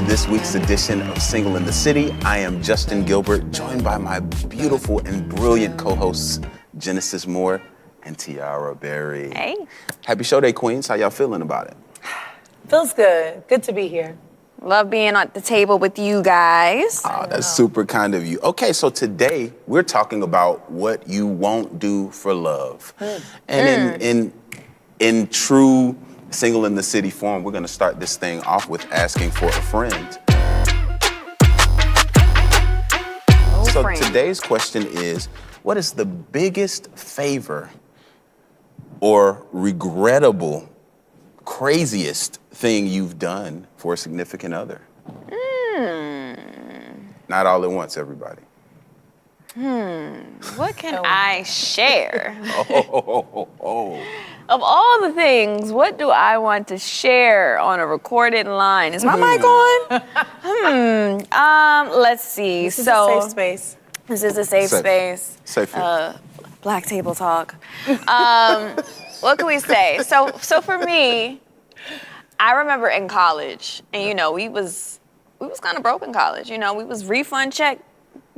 this week's edition of Single in the City. I am Justin Gilbert, joined by my beautiful and brilliant co-hosts, Genesis Moore and Tiara Berry. Hey. Happy show day, Queens. How y'all feeling about it? Feels good. Good to be here. Love being at the table with you guys. Oh, that's super kind of you. Okay, so today we're talking about what you won't do for love. And in true Single in the City form, we're gonna start this thing off with asking for a friend. So today's question is, what is the biggest favor or regrettable, craziest thing you've done for a significant other? Not all at once, everybody. What can I share? Oh. Of all the things, what do I want to share on a recorded line? Is my mic on? Let's see. This is a safe space. This is a safe space. Safe here. Black table talk. What can we say? So for me, I remember in college, and we was kind of broke in college. We was refund check.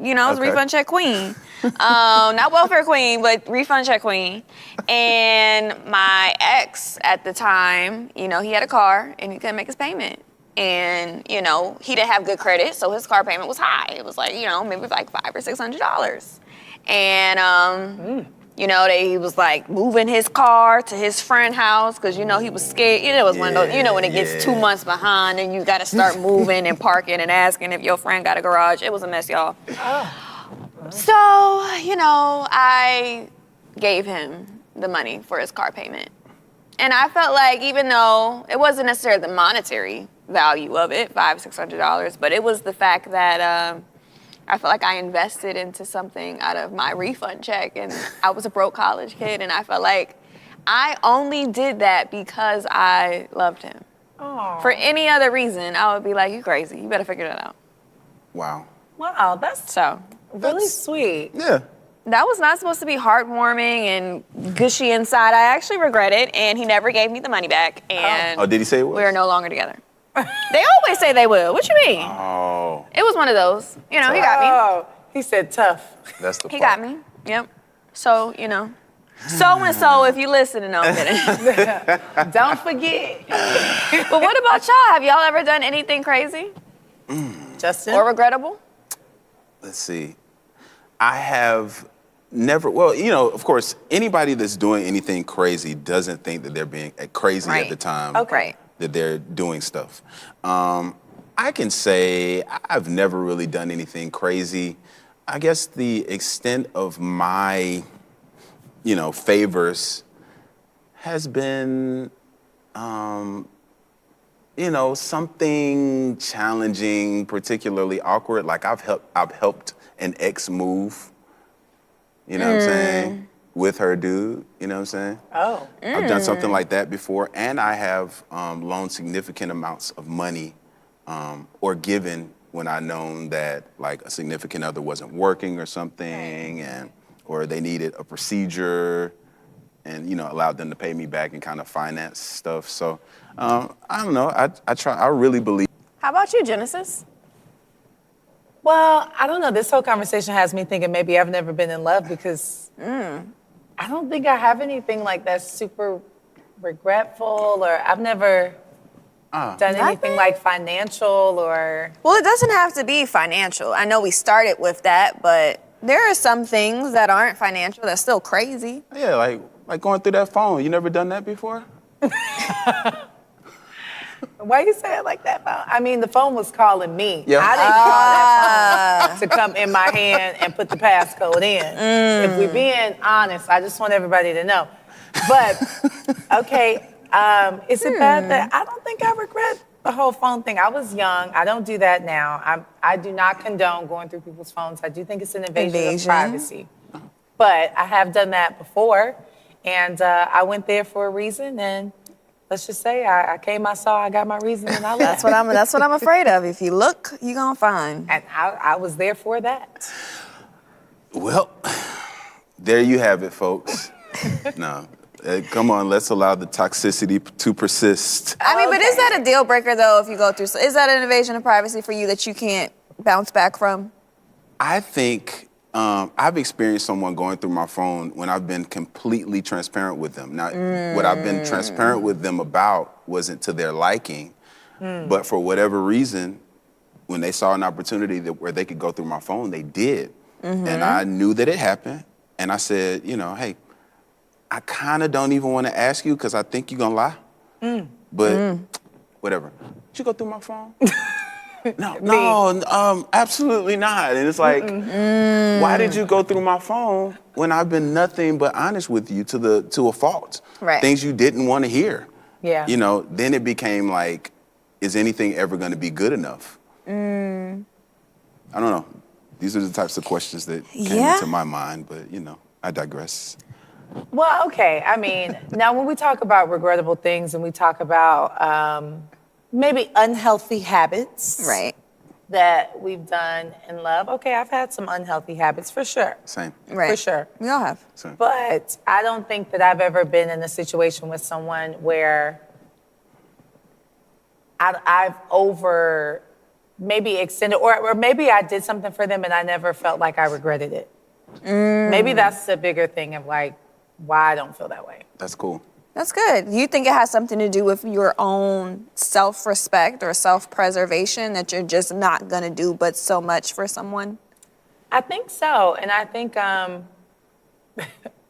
I was refund check queen. Not welfare queen, but refund check queen. And my ex at the time, he had a car and he couldn't make his payment. And, he didn't have good credit, so his car payment was high. It was like, maybe like $500 or $600. And, he was like moving his car to his friend's house because, he was scared. It was one of those, when it gets 2 months behind and you got to start moving and parking and asking if your friend got a garage. It was a mess, y'all. So, I gave him the money for his car payment. And I felt like even though it wasn't necessarily the monetary value of it, $500-$600, but it was the fact that I felt like I invested into something out of my refund check, and I was a broke college kid, and I felt like I only did that because I loved him. Aww. For any other reason, I would be like, you crazy, you better figure that out. Wow. Wow, that's really sweet. Yeah. That was not supposed to be heartwarming and gushy inside. I actually regret it, and he never gave me the money back, and did he say it was? we're no longer together. They always say they will. What you mean? Oh. It was one of those. He got me. Oh, he said tough. That's the part. He got me. Yep. So, so-and-so, if you listen, no, I'm kidding. Don't forget. But what about y'all? Have y'all ever done anything crazy? Justin? Or regrettable? Let's see. I have never, of course, anybody that's doing anything crazy doesn't think that they're being crazy at the time that they're doing stuff. I can say I've never really done anything crazy. I guess the extent of my, favors has been, something challenging, particularly awkward. Like I've helped an ex move, what I'm saying, with her dude, you know what I'm saying? Oh. I've done something like that before, and I have loaned significant amounts of money or given when I known that like a significant other wasn't working or something, or they needed a procedure, and allowed them to pay me back and kind of finance stuff. So I don't know. I really believe. How about you, Genesis? Well, I don't know. This whole conversation has me thinking maybe I've never been in love because I don't think I have anything like that super regretful, or I've never done anything like financial or... Well, it doesn't have to be financial. I know we started with that, but there are some things that aren't financial that's still crazy. Yeah, like going through that phone. You never done that before? Why you say it like that? I mean, the phone was calling me. Yeah. I didn't call that phone to come in my hand and put the passcode in. If we're being honest, I just want everybody to know. But, okay, is it bad that I don't think I regret the whole phone thing? I was young. I don't do that now. I do not condone going through people's phones. I do think it's an invasion of privacy. But I have done that before, and I went there for a reason, and let's just say I came, I saw, I got my reason, and I left. That's what I'm afraid of. If you look, you're gonna find. And I was there for that. Well, there you have it, folks. No, Come on, let's allow the toxicity to persist. I mean, but is that a deal breaker though? If you go through, is that an invasion of privacy for you that you can't bounce back from? I think I've experienced someone going through my phone when I've been completely transparent with them. Now, what I've been transparent with them about wasn't to their liking, but for whatever reason, when they saw an opportunity where they could go through my phone, they did. And I knew that it happened, and I said, hey, I kind of don't even want to ask you because I think you're going to lie. But whatever. Did you go through my phone? No, absolutely not. And it's like, why did you go through my phone when I've been nothing but honest with you to a fault? Right. Things you didn't want to hear. Yeah. Then it became like, is anything ever going to be good enough? I don't know. These are the types of questions that came into my mind, but I digress. Well, okay. I mean, now when we talk about regrettable things and we talk about maybe unhealthy habits Right. that we've done in love, okay, I've had some unhealthy habits for sure. Same. Right. For sure. We all have. Same. But I don't think that I've ever been in a situation with someone where I've over maybe extended, or maybe I did something for them and I never felt like I regretted it. Maybe that's the bigger thing of like, why I don't feel that way. That's cool. That's good. You think it has something to do with your own self-respect or self-preservation that you're just not gonna do but so much for someone? I think so. And I think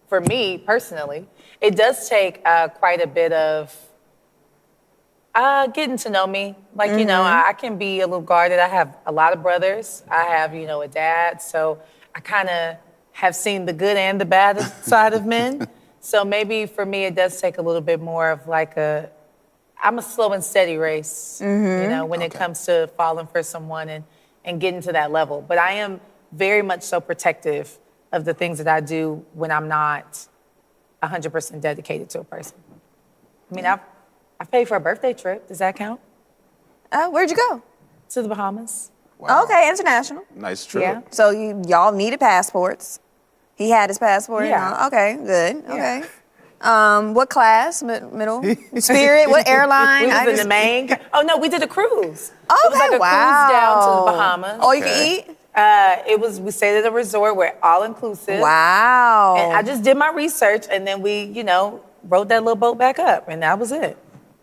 for me personally, it does take quite a bit of getting to know me. Like, I can be a little guarded. I have a lot of brothers. I have, a dad. So I kind of have seen the good and the bad side of men. So maybe for me, it does take a little bit more of like I'm a slow and steady race, when it comes to falling for someone and getting to that level. But I am very much so protective of the things that I do when I'm not 100% dedicated to a person. I mean, I paid for a birthday trip. Does that count? Where'd you go? To the Bahamas. Wow. Okay, international. Nice trip. Yeah. So y'all needed passports. He had his passport. Yeah. And all. Okay, good. Yeah. Okay. What class? Middle? Spirit? What airline? We was in the main. Oh no, we did a cruise. Okay, It was like a cruise down to the Bahamas. All you can eat? We stayed at a resort where all inclusive. Wow. And I just did my research and then we, rode that little boat back up and that was it.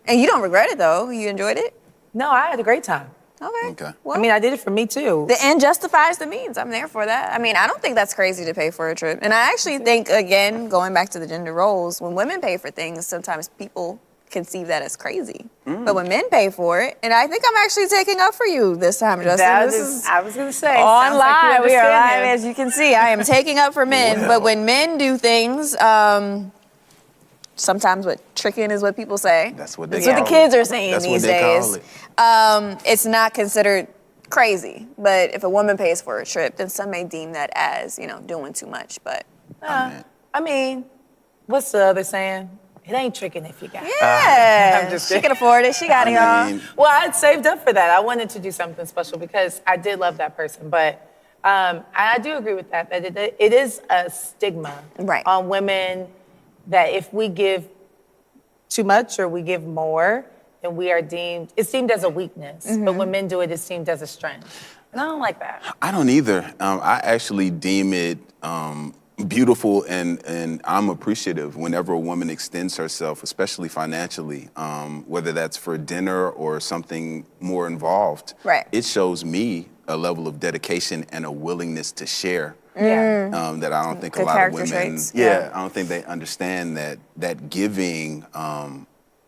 And you don't regret it though? You enjoyed it? No, I had a great time. Okay. Well, I mean, I did it for me too. the end justifies the means. I'm there for that. I mean, I don't think that's crazy to pay for a trip. And I actually think, again, going back to the gender roles, when women pay for things, sometimes people conceive that as crazy. But when men pay for it, and I think I'm actually taking up for you this time, Justin. I This was is going to say. on sounds like you live. We are understand live, him. as you can see. I am taking up for men. But when men do things, sometimes what tricking is what people say. That's what they That's what call the kids it. are saying That's these what they days. call it. It's not considered crazy. But if a woman pays for a trip, then some may deem that as, doing too much. But I mean, what's the other saying? It ain't tricking if you got it. yeah, I'm just she kidding. can afford it. She got it, y'all. I mean, Well, I had saved up for that. I wanted to do something special because I did love that person. But I do agree with that it is a stigma Right. on women that if we give too much or we give more, then it's deemed as a weakness. But when men do it, it's deemed as a strength. And I don't like that. I don't either. I actually deem it beautiful and I'm appreciative whenever a woman extends herself, especially financially, whether that's for dinner or something more involved. Right. It shows me a level of dedication and a willingness to share. Yeah. That I don't think Good a lot of character women. traits. Yeah, I don't think they understand that giving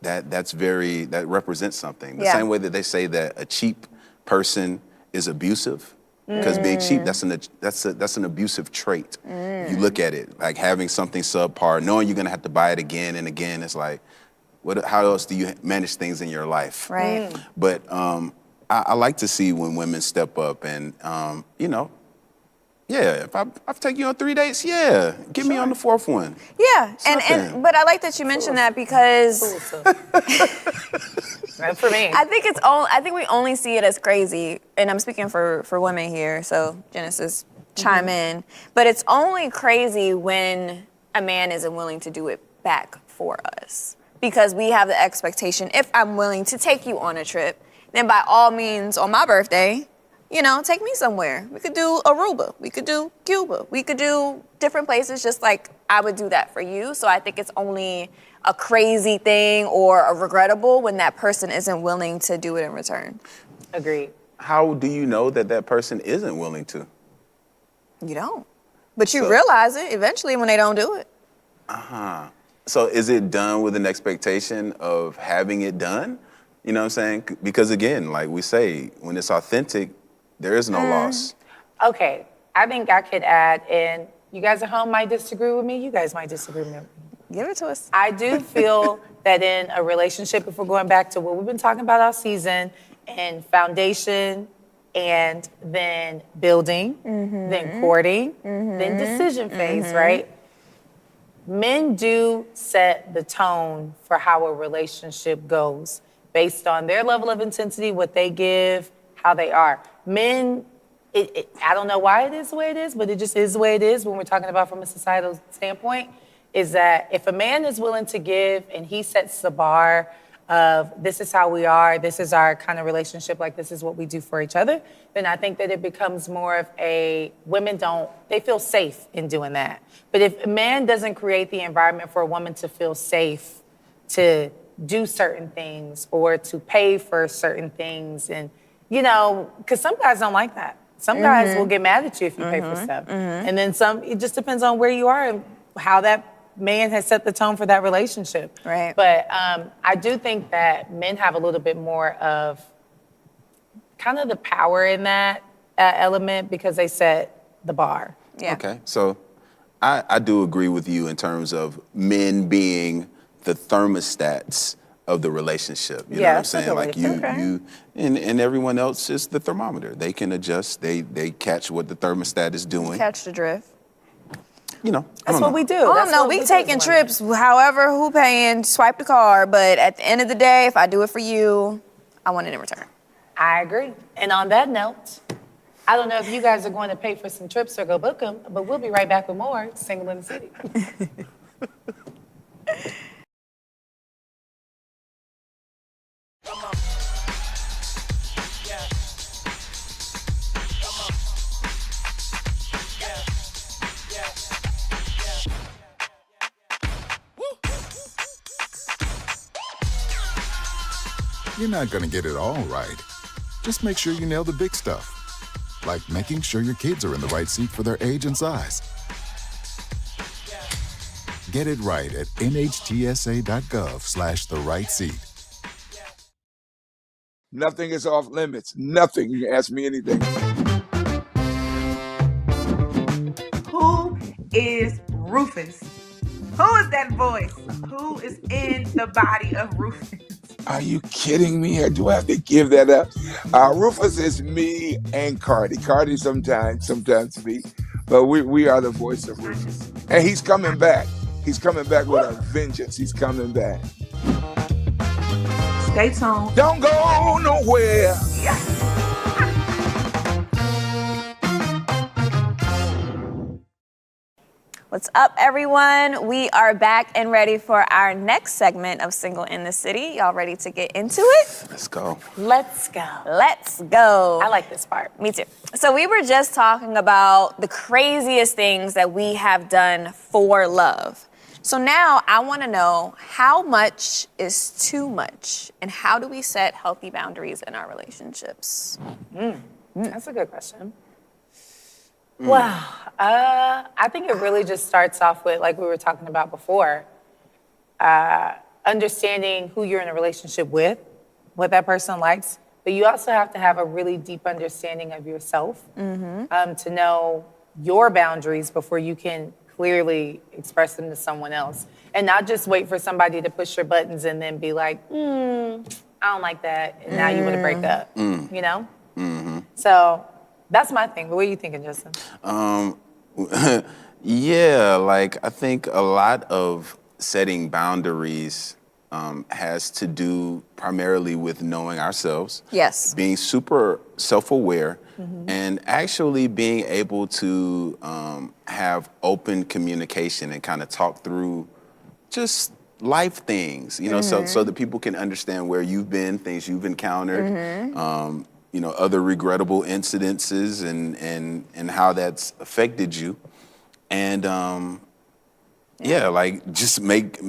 that represents something. The Yeah. same way that they say that a cheap person is abusive, because being cheap that's an abusive trait. You look at it like having something subpar, knowing you're gonna have to buy it again and again. It's like, how else do you manage things in your life? Right. But I like to see when women step up and yeah, if I've taken you on 3 dates, yeah, get me on the fourth one. Yeah, Something. but I like that you mentioned that because Right for me. I think we only see it as crazy, and I'm speaking for women here, so Genesis, chime in. But it's only crazy when a man isn't willing to do it back for us. Because we have the expectation, if I'm willing to take you on a trip, then by all means, on my birthday, take me somewhere. We could do Aruba. We could do Cuba. We could do different places just like I would do that for you. So I think it's only a crazy thing or a regrettable when that person isn't willing to do it in return. Agreed. How do you know that that person isn't willing to? You don't. But you realize it eventually when they don't do it. So is it done with an expectation of having it done? You know what I'm saying? Because again, like we say, when it's authentic, there is no loss. Okay, I think I could add in, you guys at home might disagree with me, you guys might disagree with me. Give it to us. I do feel that in a relationship, if we're going back to what we've been talking about all season, and foundation, and then building, then courting, then decision phase, right? Men do set the tone for how a relationship goes based on their level of intensity, what they give, how they are. Men, I don't know why it is the way it is, but it just is the way it is when we're talking about from a societal standpoint, is that if a man is willing to give and he sets the bar of this is how we are, this is our kind of relationship, like this is what we do for each other, then I think that it becomes more of they feel safe in doing that. But if a man doesn't create the environment for a woman to feel safe to do certain things or to pay for certain things, and because some guys don't like that. Some guys will get mad at you if you pay for stuff. And then some, it just depends on where you are and how that man has set the tone for that relationship. Right. But I do think that men have a little bit more of kind of the power in that element because they set the bar. Yeah. Okay, so I do agree with you in terms of men being the thermostats of the relationship. You know what I'm saying? Like you and everyone else is the thermometer. They can adjust. They catch what the thermostat is doing. Catch the drift. That's what we do. I don't know. We taking trips, however, who paying, swipe the card. But at the end of the day, if I do it for you, I want it in return. I agree. And on that note, I don't know if you guys are going to pay for some trips or go book them, but we'll be right back with more Single in the City. You're not going to get it all right. Just make sure you nail the big stuff, like making sure your kids are in the right seat for their age and size. Get it right at nhtsa.gov/the right seat. Nothing is off limits. Nothing. You can ask me anything. Who is Rufus? Who is that voice? Who is in the body of Rufus? Are you kidding me? Or do I have to give that up? Rufus is me and Cardi. Cardi sometimes me. But we are the voice of Rufus. And he's coming back. He's coming back with a vengeance. He's coming back. Stay tuned. Don't go nowhere. What's up, everyone? We are back and ready for our next segment of Single in the City. Y'all ready to get into it? Let's go. Let's go. Let's go. I like this part. Me too. So we were just talking about the craziest things that we have done for love. So now I want to know, how much is too much, and how do we set healthy boundaries in our relationships? That's a good question. Wow. I think it really just starts off with, like we were talking about before, understanding who you're in a relationship with, what that person likes, but you also have to have a really deep understanding of yourself to know your boundaries before you can clearly express them to someone else. And not just wait for somebody to push your buttons and then be like, I don't like that, and now you want to break up, you know? So that's my thing. What are you thinking, Justin? Yeah, like I think a lot of setting boundaries has to do primarily with knowing ourselves. Yes. Being super self-aware and actually being able to have open communication and kind of talk through just life things, so that people can understand where you've been, things you've encountered, other regrettable incidences and how that's affected you. And just make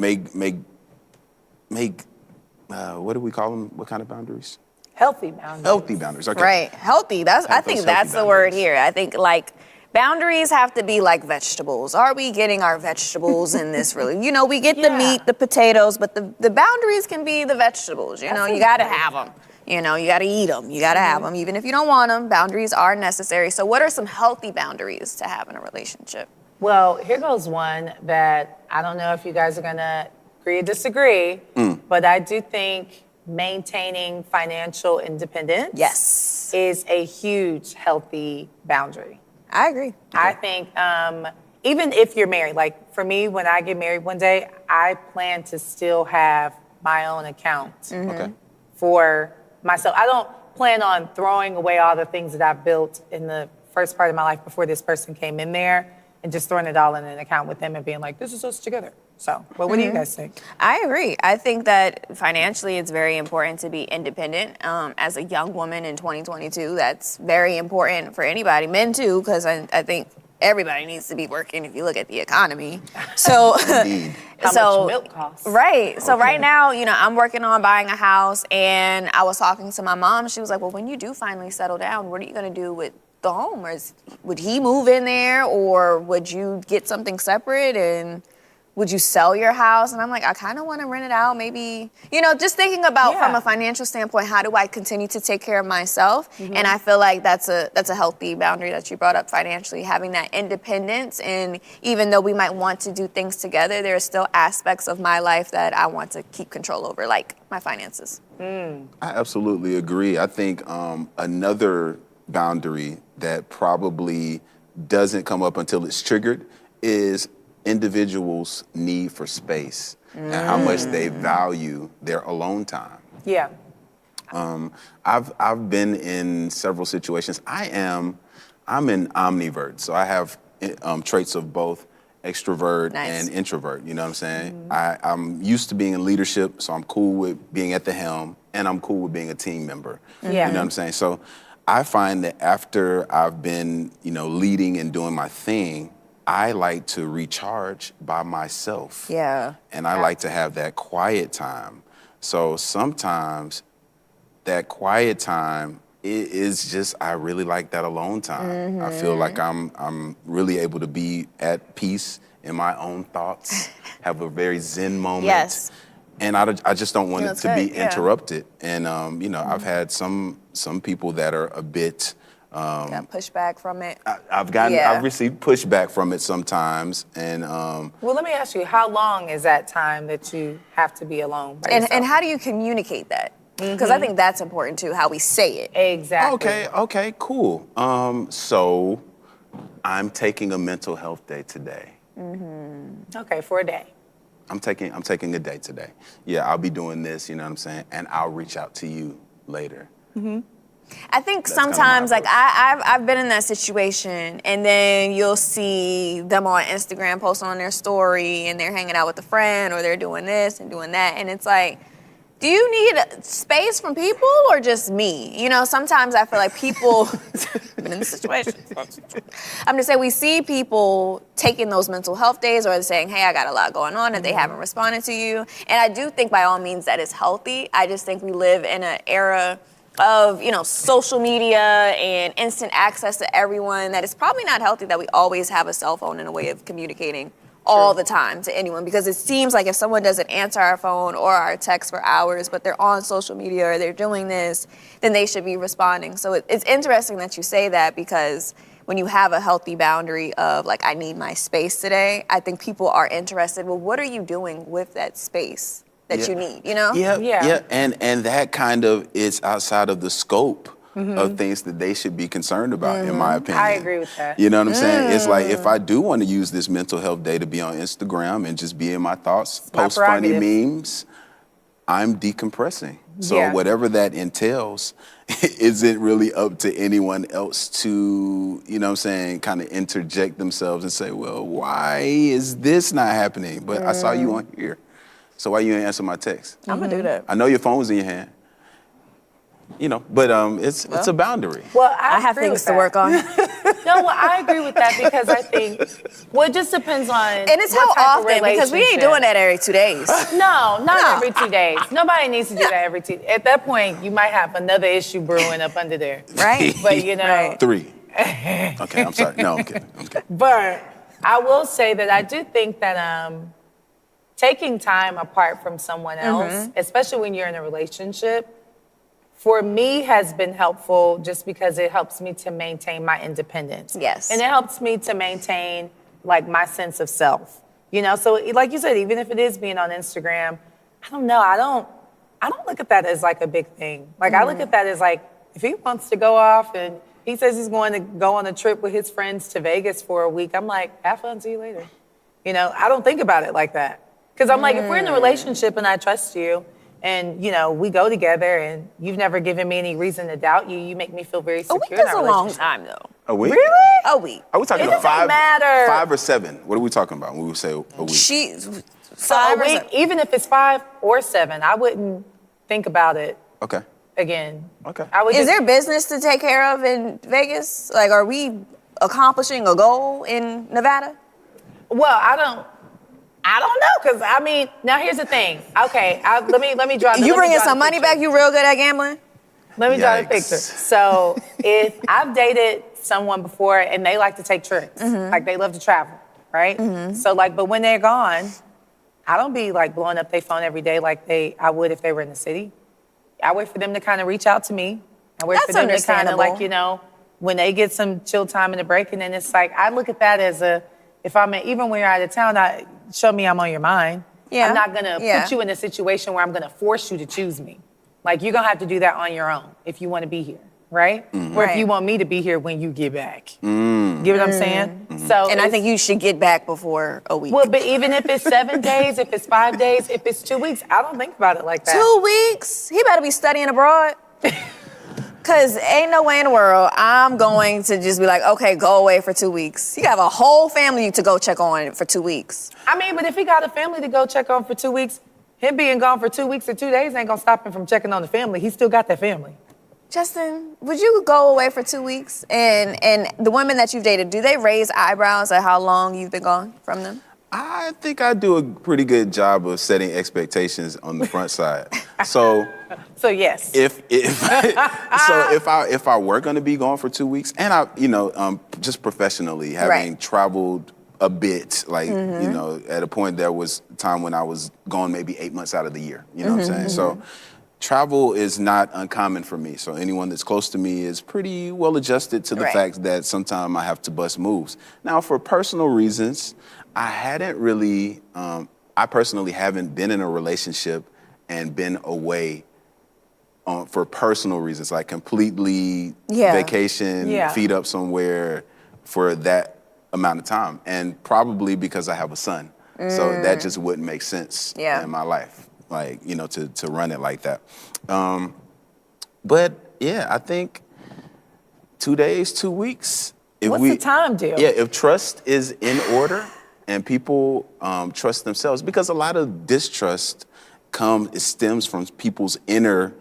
what do we call them? What kind of boundaries? Healthy boundaries. Healthy boundaries. Okay. Right. Healthy. I think those that's healthy the word boundaries. here. I think like boundaries have to be like vegetables. Are we getting our vegetables in this really? We get the meat, the potatoes, but the boundaries can be the vegetables. You got to have them. You got to eat them. You got to have them. Even if you don't want them, boundaries are necessary. So what are some healthy boundaries to have in a relationship? Well, here goes one that I don't know if you guys are going to agree or disagree, but I do think maintaining financial independence is a huge healthy boundary. I agree. I think even if you're married, like for me, when I get married one day, I plan to still have my own account for myself. I don't plan on throwing away all the things that I've built in the first part of my life before this person came in there and just throwing it all in an account with them and being like, this is us together. So, but what do you guys think? I agree. I think that financially it's very important to be independent. As a young woman in 2022, that's very important for anybody, men too, because I think everybody needs to be working if you look at the economy. So, How much milk costs. Right. So right now, I'm working on buying a house, and I was talking to my mom. She was like, well, when you do finally settle down, what are you going to do with the home? Or would he move in there, or would you get something separate, and would you sell your house? And I'm like, I kind of want to rent it out, maybe, just thinking about from a financial standpoint, how do I continue to take care of myself? And I feel like that's a healthy boundary that you brought up financially, having that independence. And even though we might want to do things together, there are still aspects of my life that I want to keep control over, like my finances. I absolutely agree. I think another boundary that probably doesn't come up until it's triggered is individuals' need for space and how much they value their alone time. Yeah. I've been in several situations. I'm an ambivert, so I have traits of both extrovert and introvert. You know what I'm saying? I'm used to being in leadership, so I'm cool with being at the helm, and I'm cool with being a team member. Yeah. You know what I'm saying? So I find that after I've been, leading and doing my thing, I like to recharge by myself. Yeah. And I like to have that quiet time. So sometimes that quiet time is just, I really like that alone time. I feel like I'm really able to be at peace in my own thoughts, have a very zen moment. Yes. And I just don't want it to be Yeah. interrupted. And, I've had some people that are a bit, Got pushback from it. I've received pushback from it sometimes, and Well, let me ask you, how long is that time that you have to be alone by yourself? And how do you communicate that? Because I think that's important too, how we say it. Exactly. okay, cool. So I'm taking a mental health day today. Okay, for a day. I'm taking a day today. Yeah, I'll be doing this, you know what I'm saying, and I'll reach out to you later. I think That's kinda sometimes, my like I've been in that situation, and then you'll see them on Instagram posting on their story, and they're hanging out with a friend, or they're doing this and doing that, and it's like, do you need space from people or just me? Sometimes I feel like people, I've been in this situation. I'm just saying, we see people taking those mental health days, or saying, hey, I got a lot going on, and they haven't responded to you. And I do think by all means that is healthy. I just think we live in an era of, social media and instant access to everyone, that it's probably not healthy that we always have a cell phone and a way of communicating all the time to anyone, because it seems like if someone doesn't answer our phone or our text for hours, but they're on social media or they're doing this, then they should be responding. So it's interesting that you say that, because when you have a healthy boundary of like, I need my space today, I think people are interested, well, what are you doing with that space that you need, Yeah. And that kind of is outside of the scope of things that they should be concerned about, in my opinion. I agree with that. You know what I'm saying? It's like, if I do want to use this mental health day to be on Instagram and just be in my thoughts, post funny memes, I'm decompressing. So Yeah. whatever that entails isn't really up to anyone else to, you know what I'm saying, kind of interject themselves and say, well, why is this not happening? But I saw you on here. So why you ain't answer my text? I'm gonna do that. I know your phone was in your hand. You know, but it's a boundary. Well, I have agree things with to that. work on. No, well, I agree with that because I think, well, it just depends on And it's what how type of often, because we ain't relationship. doing that every 2 days. No, not No. every 2 days. Nobody needs to do that every 2. At that point, you might have another issue brewing up under there. Right? But you know, Right. 3. Okay, I'm sorry. No, I'm kidding. but I will say that I do think that taking time apart from someone else, especially when you're in a relationship, for me has been helpful just because it helps me to maintain my independence. Yes. And it helps me to maintain like my sense of self. You know, so like you said, even if it is being on Instagram, I don't know, I don't look at that as like a big thing. Like I look at that as like, if he wants to go off and he says he's going to go on a trip with his friends to Vegas for a week, I'm like, have fun, see you later. You know, I don't think about it like that. Because I'm like, if we're in a relationship and I trust you, and, you know, we go together and you've never given me any reason to doubt you. You make me feel very A secure week in is our a long relationship. time, though. A week? Really? A week. Are we talking It about doesn't 5? matter. 5 or 7? What are we talking about when we say a week? So 5 a or week, 7. even if it's 5 or 7, I wouldn't think about it Okay. again. Okay. I would Is just, there business to take care of in Vegas? Like, are we accomplishing a goal in Nevada? well, I don't know, because I mean, now here's the thing. Okay, let me draw. You bringing some money back? You real good at gambling? Let me draw the Yikes. picture. So if I've dated someone before and they like to take trips, like they love to travel, right? So like, but when they're gone, I don't be like blowing up their phone every day like I would if they were in the city. I wait for them to kind of reach out to me. I wait for That's them to kind of like, understandable. you know, when they get some chill time in the break, and then it's like, I look at that as if I'm even when you're out of town, show me I'm on your mind. Yeah. I'm not gonna Yeah. put you in a situation where I'm gonna force you to choose me. Like, you're gonna have to do that on your own if you wanna be here, right? Or if Right. you want me to be here when you get back. Get what I'm saying? So And I think you should get back before a week. well, but even if it's 7 days, if it's 5 days, if it's 2 weeks, I don't think about it like that. 2 weeks? He better be studying abroad. Cause ain't no way in the world I'm going to just be like, okay, go away for 2 weeks. You have a whole family to go check on for 2 weeks. I mean, but if he got a family to go check on for 2 weeks, him being gone for 2 weeks or 2 days ain't gonna stop him from checking on the family. He still got that family. Justin, would you go away for 2 weeks? And the women that you've dated, do they raise eyebrows at how long you've been gone from them? I think I do a pretty good job of setting expectations on the front side. So So yes. if I were going to be gone for 2 weeks, and I, you know, just professionally having Right. traveled a bit, like, you know, at a point there was a time when I was gone maybe 8 months out of the year. You know what I'm saying? So travel is not uncommon for me. So anyone that's close to me is pretty well adjusted to the Right. fact that sometimes I have to bust moves. Now, for personal reasons, I hadn't really, I personally haven't been in a relationship and been away for personal reasons, like completely Yeah. vacation, Yeah. feet up somewhere for that amount of time. And probably because I have a son. So that just wouldn't make sense Yeah. in my life, like, you know, to run it like that. But yeah, I think 2 days, 2 weeks. What's the time deal? Yeah, if trust is in order and people trust themselves, because a lot of distrust stems from people's inner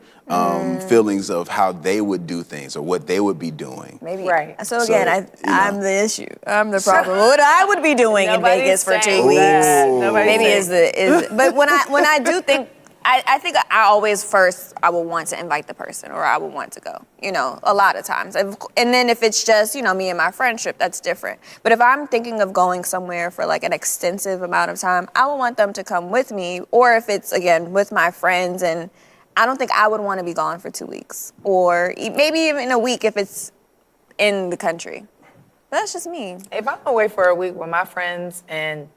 feelings of how they would do things or what they would be doing. Maybe. Right. So So, again, you know. I'm the issue. I'm the problem. What I would be doing in Nobody's Vegas for 2 saying weeks. that. Nobody's Maybe saying- is but when I do think I think I always first I will want to invite the person or I will want to go, you know, a lot of times. And then if it's just, you know, me and my friendship, that's different. But if I'm thinking of going somewhere for like an extensive amount of time, I will want them to come with me. Or if it's, again, with my friends, and I don't think I would want to be gone for 2 weeks. Or maybe even a week if it's in the country. But that's just me. If I'm away for a week with my friends and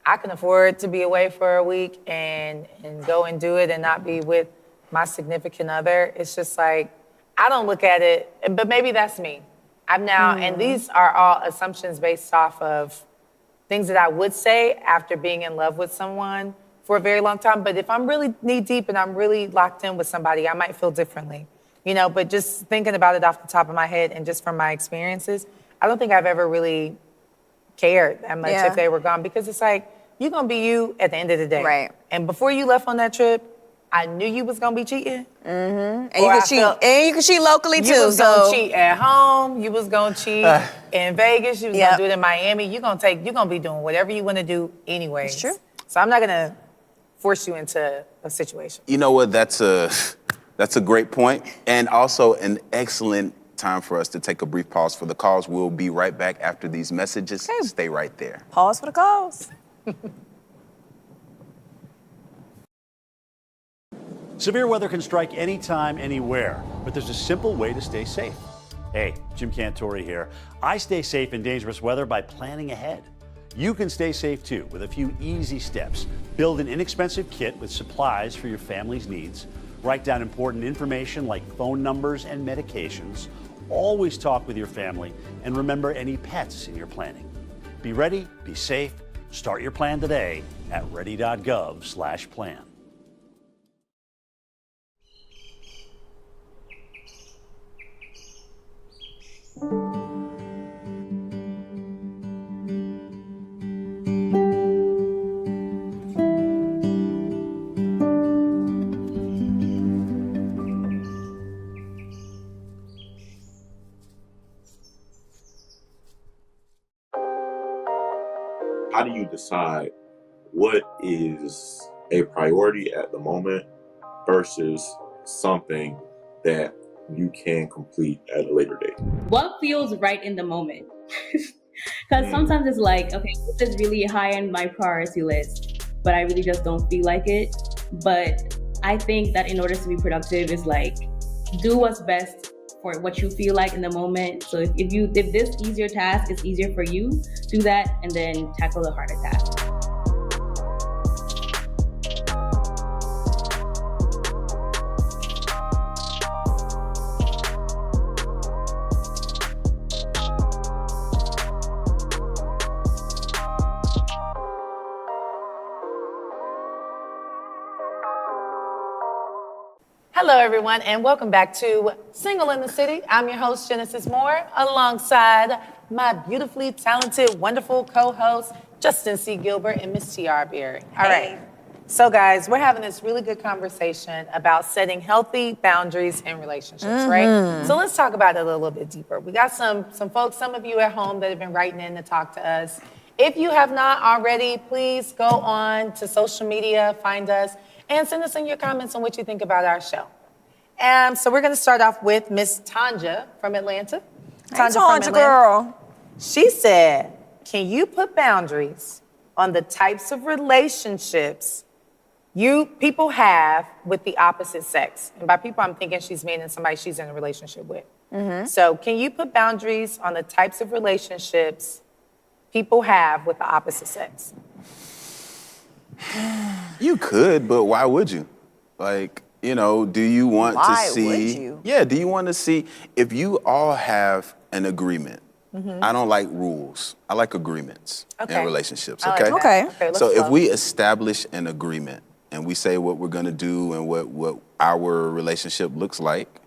I can afford to be away for a week and go and do it and not be with my significant other, it's just like, I don't look at it, but maybe that's me. I'm now, and these are all assumptions based off of things that I would say after being in love with someone for a very long time. But if I'm really knee deep and I'm really locked in with somebody, I might feel differently. You know, but just thinking about it off the top of my head and just from my experiences, I don't think I've ever really cared that much if they were gone, because it's like, you're gonna be you at the end of the day. Right. And before you left on that trip, I knew you was gonna be cheating. And you can cheat locally too. You was gonna cheat at home. You was gonna cheat in Vegas. You was gonna do it in Miami. You're gonna be doing whatever you want to do anyway. It's true. So I'm not gonna force you into a situation. You know what? That's a great point, and also an excellent time for us to take a brief pause for the calls. We'll be right back after these messages. Okay. Stay right there. Pause for the calls. Severe weather can strike anytime, anywhere, but there's a simple way to stay safe. Hey, Jim Cantore here. I stay safe in dangerous weather by planning ahead. You can stay safe too with a few easy steps. Build an inexpensive kit with supplies for your family's needs. Write down important information like phone numbers and medications. Always talk with your family, and remember any pets in your planning. Be ready, be safe. Start your plan today at ready.gov/plan. How do you decide what is a priority at the moment versus something that you can complete at a later date? What feels right in the moment? Because sometimes it's like, okay, this is really high on my priority list, but I really just don't feel like it. But I think that in order to be productive is like, do what's best for what you feel like in the moment. So if this easier task is easier for you, do that and then tackle the harder task. Hello, everyone, and welcome back to Single in the City. I'm your host, Genesis Moore, alongside my beautifully talented, wonderful co-host, Justin C. Gilbert and Miss T.R. Berry. All right. So, guys, we're having this really good conversation about setting healthy boundaries in relationships, right? So let's talk about it a little bit deeper. We got some folks, some of you at home that have been writing in to talk to us. If you have not already, please go on to social media, find us, and send us in your comments on what you think about our show. So we're going to start off with Miss Tanja from Atlanta. Tanja, girl. She said, can you put boundaries on the types of relationships people have with the opposite sex? And by people, I'm thinking she's meaning somebody she's in a relationship with. So can you put boundaries on the types of relationships people have with the opposite sex? You could, but why would you? Like, you know, do you want to see? Why would you? Yeah, do you want to see if you all have an agreement? I don't like rules. I like agreements in relationships. I like Okay. that. Okay, let's So if flow. we establish an agreement and we say what we're going to do and what our relationship looks like,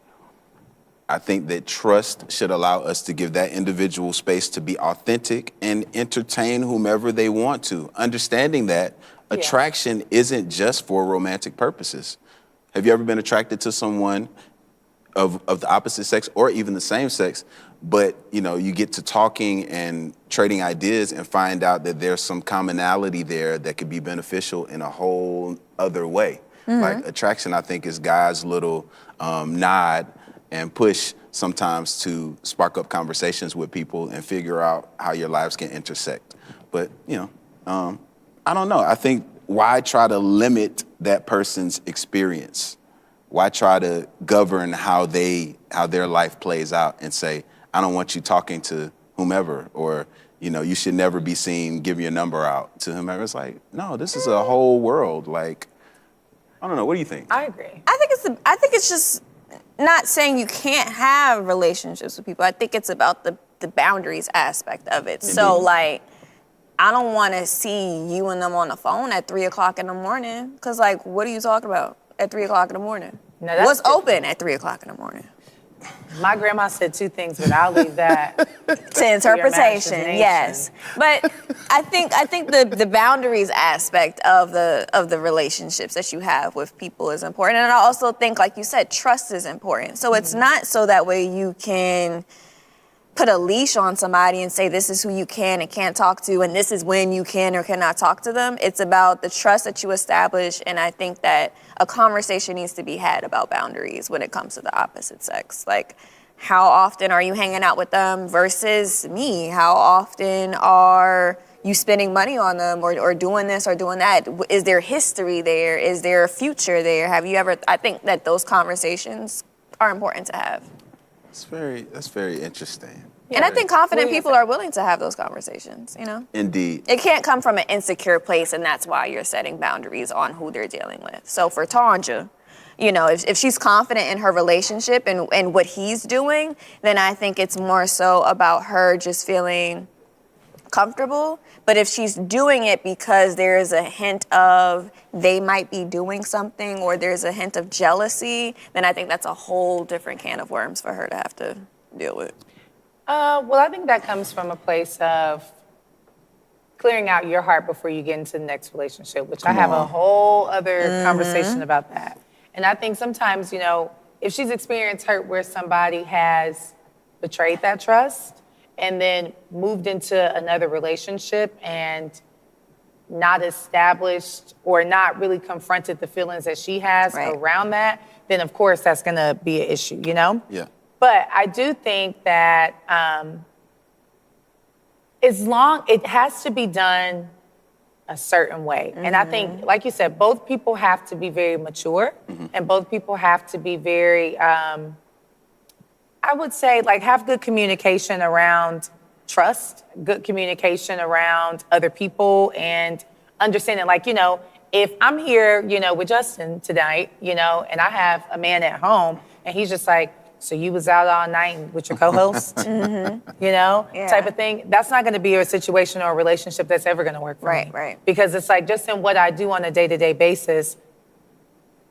I think that trust should allow us to give that individual space to be authentic and entertain whomever they want to, understanding that attraction isn't just for romantic purposes. Have you ever been attracted to someone of the opposite sex or even the same sex, but you know, you get to talking and trading ideas and find out that there's some commonality there that could be beneficial in a whole other way? Like attraction, I think, is God's little nod and push sometimes to spark up conversations with people and figure out how your lives can intersect. But, you know, I don't know. I think why try to limit that person's experience? Why try to govern how their life plays out and say, I don't want you talking to whomever, or, you know, you should never be seen giving your number out to whomever. It's like, no, this is a whole world. Like, I don't know. What do you think? I agree. I think it's just not saying you can't have relationships with people. I think it's about the boundaries aspect of it. So like, I don't want to see you and them on the phone at 3 o'clock in the morning. Because, like, what are you talking about at 3 o'clock in the morning? No, that's What's open at 3 o'clock in the morning? My grandma said 2 things, but I'll leave that to interpretation. imagination. Yes, but I think the boundaries aspect of the relationships that you have with people is important, and I also think, like you said, trust is important. So it's not so that way you can put a leash on somebody and say this is who you can and can't talk to, and this is when you can or cannot talk to them. It's about the trust that you establish, and I think that a conversation needs to be had about boundaries when it comes to the opposite sex. Like, how often are you hanging out with them versus me? How often are you spending money on them or doing this or doing that? Is there history there? Is there a future there? Have you ever, I think that those conversations are important to have. That's very interesting. Yeah. And I think confident people are willing to have those conversations, you know? Indeed. It can't come from an insecure place, and that's why you're setting boundaries on who they're dealing with. So for Tanja, you know, if she's confident in her relationship and what he's doing, then I think it's more so about her just feeling comfortable. But if she's doing it because there's a hint of they might be doing something or there's a hint of jealousy, then I think that's a whole different can of worms for her to have to deal with. Well, I think that comes from a place of clearing out your heart before you get into the next relationship, which I have a whole other conversation about that. And I think sometimes, you know, if she's experienced hurt where somebody has betrayed that trust and then moved into another relationship and not established or not really confronted the feelings that she has around that, then of course that's gonna be an issue, you know? Yeah. But I do think that it has to be done a certain way. And I think, like you said, both people have to be very mature and both people have to be very, I would say, like, have good communication around trust, good communication around other people, and understanding, like, you know, if I'm here, you know, with Justin tonight, you know, and I have a man at home and he's just like, so you was out all night with your co-host, you know, type of thing. That's not going to be a situation or a relationship that's ever going to work for me. Right. Because it's like, just in what I do on a day-to-day basis,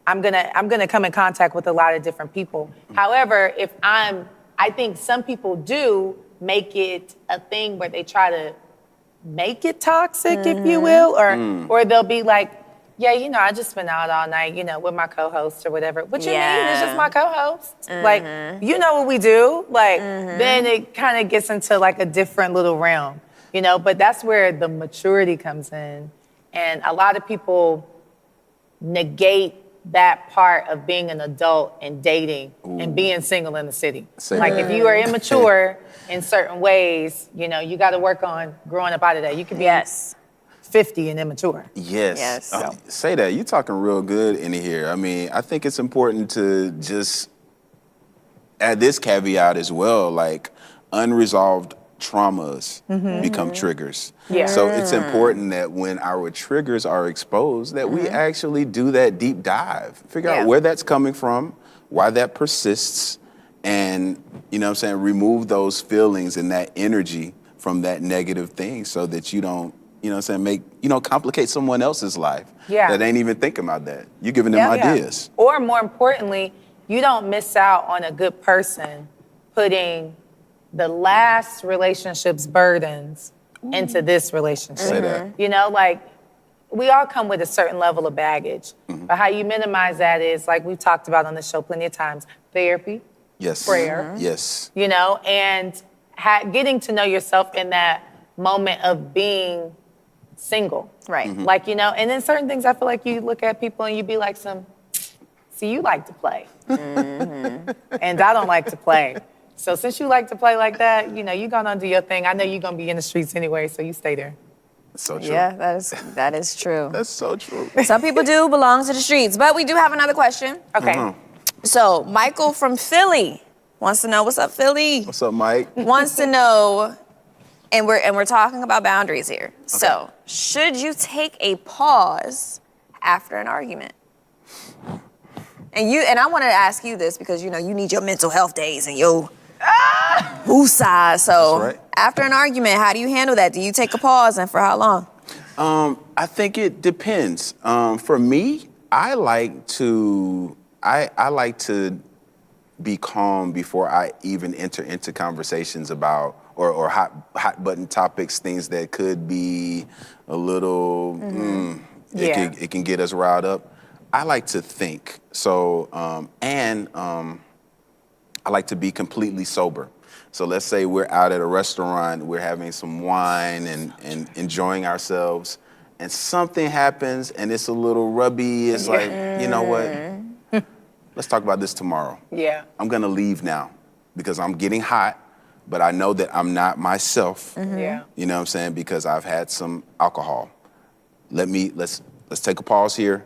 I'm gonna come in contact with a lot of different people. However, I think some people do make it a thing where they try to make it toxic, if you will, or they'll be like, yeah, you know, I just been out all night, you know, with my co-host or whatever. What you mean? It's just my co-host. Like, you know what we do. Like, then it kind of gets into like a different little realm, you know, but that's where the maturity comes in. And a lot of people negate that part of being an adult and dating and being single in the city. Like, if you are immature in certain ways, you know, you got to work on growing up out of that. You could be 50 and immature. Yes. Say that. You're talking real good in here. I mean, I think it's important to just add this caveat as well, like unresolved traumas become triggers. So it's important that when our triggers are exposed, that we actually do that deep dive, figure out where that's coming from, why that persists, and, you know what I'm saying, remove those feelings and that energy from that negative thing so that you don't, you know what I'm saying, complicate someone else's life that ain't even thinking about that. You're giving them ideas. Or more importantly, you don't miss out on a good person putting the last relationship's burdens into this relationship. Say that. You know, like, we all come with a certain level of baggage. But how you minimize that is, like we've talked about on the show plenty of times, therapy, prayer. Yes. You know, and getting to know yourself in that moment of being single. Right. Like, you know, and then certain things I feel like you look at people and you be like, see, you like to play. And I don't like to play. So since you like to play like that, you know, you gonna do your thing. I know you're gonna be in the streets anyway, so you stay there. That's so true. Yeah, that is true. That's so true. Some people do belong to the streets, but we do have another question. Okay. So Michael from Philly wants to know, what's up, Philly? What's up, Mike? Wants to know, and we're talking about boundaries here. Okay. So, should you take a pause after an argument? And I want to ask you this because, you know, you need your mental health days and your Woosah. So That's right. after an argument, how do you handle that? Do you take a pause, and for how long? I think it depends. For me, I like to be calm before I even enter into conversations about or hot button topics, things that could be a little it can get us riled up. I like to think. So I like to be completely sober. So let's say we're out at a restaurant, we're having some wine and enjoying ourselves, and something happens and it's a little rubby. It's like, you know what? Let's talk about this tomorrow. Yeah. I'm gonna leave now because I'm getting hot, but I know that I'm not myself. Yeah. You know what I'm saying? Because I've had some alcohol. Let's take a pause here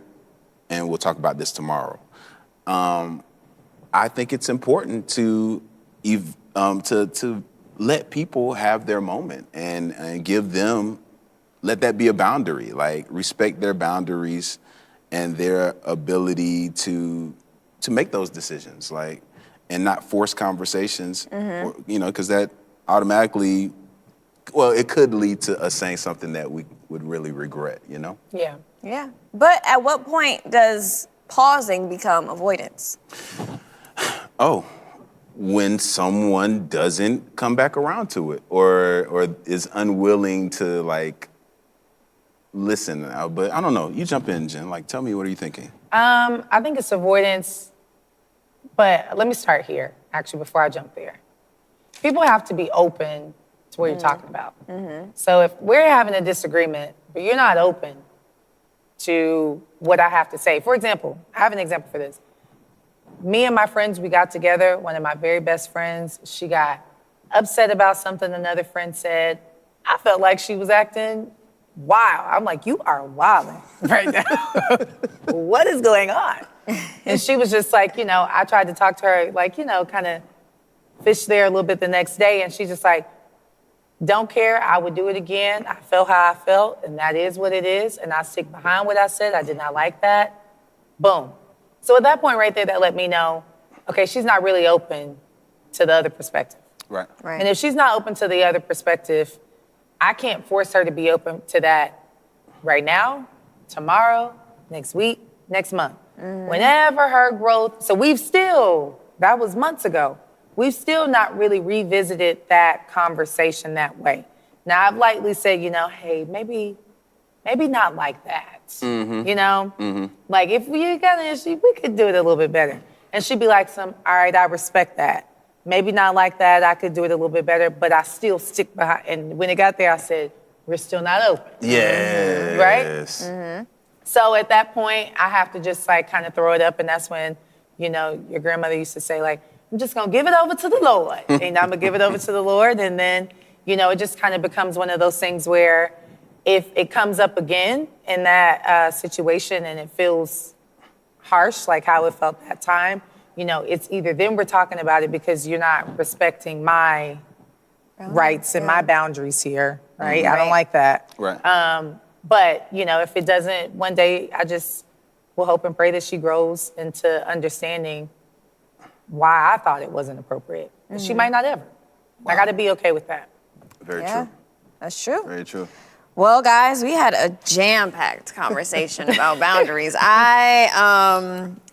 and we'll talk about this tomorrow. I think it's important to let people have their moment and give them, let that be a boundary, like respect their boundaries and their ability to make those decisions, like, and not force conversations, or, you know, because that automatically, well, it could lead to us saying something that we would really regret, you know? Yeah. Yeah. But at what point does pausing become avoidance? Oh, when someone doesn't come back around to it or is unwilling to, like, listen. But I don't know. You jump in, Jen. Like, tell me, what are you thinking? I think it's avoidance, but let me start here, actually, before I jump there. People have to be open to what you're talking about. So if we're having a disagreement, but you're not open to what I have to say. For example, I have an example for this. Me and my friends, we got together. One of my very best friends, she got upset about something another friend said. I felt like she was acting wild. I'm like, you are wilding right now. What is going on? And she was just like, you know, I tried to talk to her, like, you know, kind of fish there a little bit the next day. And she's just like, don't care. I would do it again. I felt how I felt, and that is what it is. And I stick behind what I said. I did not like that. Boom. So at that point right there, that let me know, okay, she's not really open to the other perspective. Right. And if she's not open to the other perspective, I can't force her to be open to that right now, tomorrow, next week, next month. Whenever her growth, so that was months ago, we've still not really revisited that conversation that way. Now, I've lightly said, you know, hey, maybe not like that. You know? Like, if we got an issue, we could do it a little bit better. And she'd be like, all right, I respect that. Maybe not like that, I could do it a little bit better, but I still stick behind. And when it got there, I said, we're still not open. Yes. Right? So at that point, I have to just, like, kind of throw it up. And that's when, you know, your grandmother used to say, like, I'm just going to give it over to the Lord. And I'm going to give it over to the Lord. And then, you know, it just kind of becomes one of those things where if it comes up again in that situation and it feels harsh, like how it felt that time, you know, it's either then we're talking about it because you're not respecting my rights and my boundaries here, right? I don't like that. Right. But, you know, if it doesn't, one day I just will hope and pray that she grows into understanding why I thought it wasn't appropriate. And she might not ever. I got to be okay with that. Very true. That's true. Very true. Well, guys, we had a jam-packed conversation about boundaries.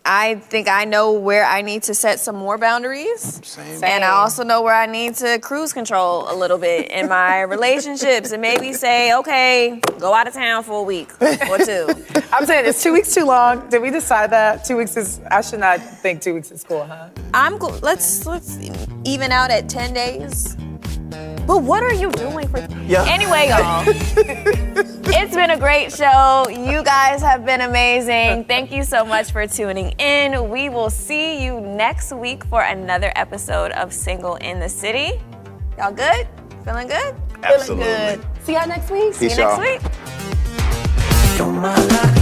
I think I know where I need to set some more boundaries. Same. And I also know where I need to cruise control a little bit in my relationships and maybe say, okay, go out of town for a week or two. I'm saying, is 2 weeks too long? Did we decide that 2 weeks is, I should not think 2 weeks is cool, huh? Let's even out at 10 days. But what are you doing for... Anyway, y'all, it's been a great show. You guys have been amazing. Thank you so much for tuning in. We will see you next week for another episode of Single in the City. Y'all good? Feeling good? Absolutely. Feeling good. See y'all next week. Peace, See you next y'all. week.